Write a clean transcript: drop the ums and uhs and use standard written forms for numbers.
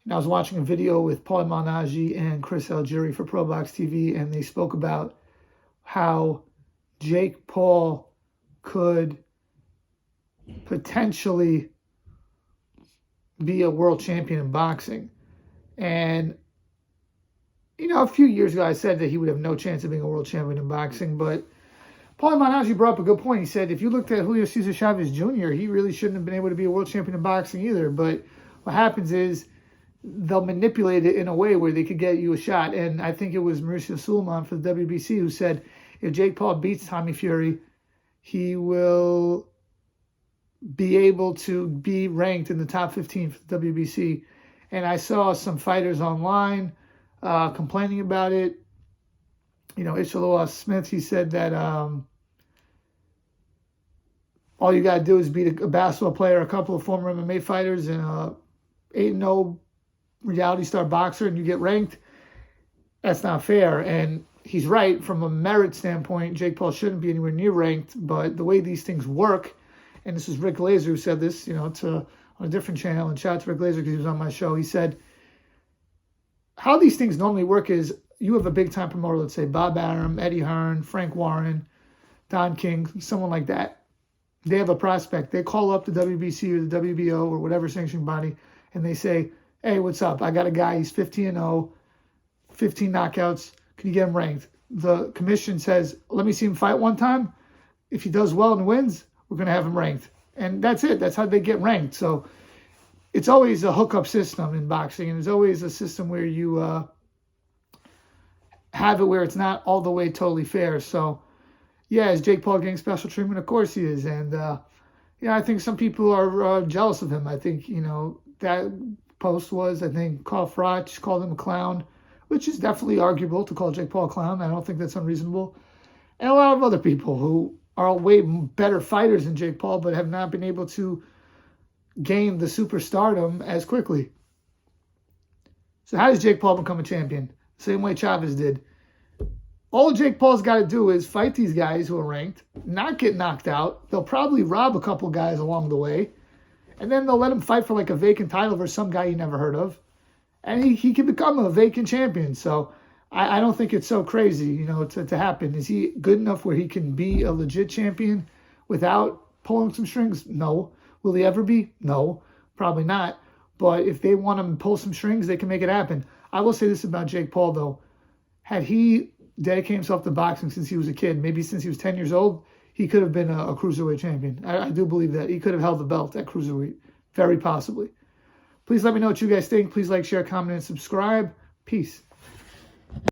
And I was watching a video with Paul Malignaggi and Chris Algieri for ProBox TV, and they spoke about how Jake Paul could potentially be a world champion in boxing. And, you know, a few years ago I said that he would have no chance of being a world champion in boxing, but Paul Malignaggi brought up a good point. He said if you looked at Julio Cesar Chavez Jr., he really shouldn't have been able to be a world champion in boxing either. But what happens is they'll manipulate it in a way where they could get you a shot. And I think it was Mauricio Suleiman for the WBC who said if Jake Paul beats Tommy Fury, he will be able to be ranked in the top 15 for the WBC. And I saw some fighters online complaining about it. You know, Ishaloa Smith, he said that all you got to do is beat a basketball player, a couple of former MMA fighters, and a 8-0 reality star boxer, and you get ranked. That's not fair. And he's right. From a merit standpoint, Jake Paul shouldn't be anywhere near ranked. But the way these things work, and this is Rick Glazer who said this, you know, on a different channel, and shout out to Rick Glazer because he was on my show. He said, how these things normally work is you have a big-time promoter, let's say Bob Arum, Eddie Hearn, Frank Warren, Don King, someone like that. They have a prospect. They call up the WBC or the WBO or whatever sanctioning body, and they say, hey, what's up? I got a guy. He's 15-0, 15 knockouts. Can you get him ranked? The commission says, let me see him fight one time. If he does well and wins, we're going to have him ranked. And that's it. That's how they get ranked. So it's always a hookup system in boxing, and it's always a system where you have it where it's not all the way totally fair. So, yeah, is Jake Paul getting special treatment? Of course he is. And, yeah, I think some people are jealous of him. I think, you know, that post was, I think, Carl Froch called him a clown, which is definitely arguable to call Jake Paul a clown. I don't think that's unreasonable. And a lot of other people who are way better fighters than Jake Paul but have not been able to gain the superstardom as quickly. So how does Jake Paul become a champion? Same way Chavez did. All Jake Paul's got to do is fight these guys who are ranked, not get knocked out. They'll probably rob a couple guys along the way, and then they'll let him fight for like a vacant title versus some guy you never heard of, and he can become a vacant champion. So I don't think it's so crazy, you know, to happen. Is he good enough where he can be a legit champion without pulling some strings? No. Will he ever be? No, probably not. But if they want him to pull some strings, they can make it happen. I will say this about Jake Paul, though. Had he dedicated himself to boxing since he was a kid, maybe since he was 10 years old, he could have been a cruiserweight champion. I do believe that. He could have held the belt at cruiserweight, very possibly. Please let me know what you guys think. Please like, share, comment, and subscribe. Peace.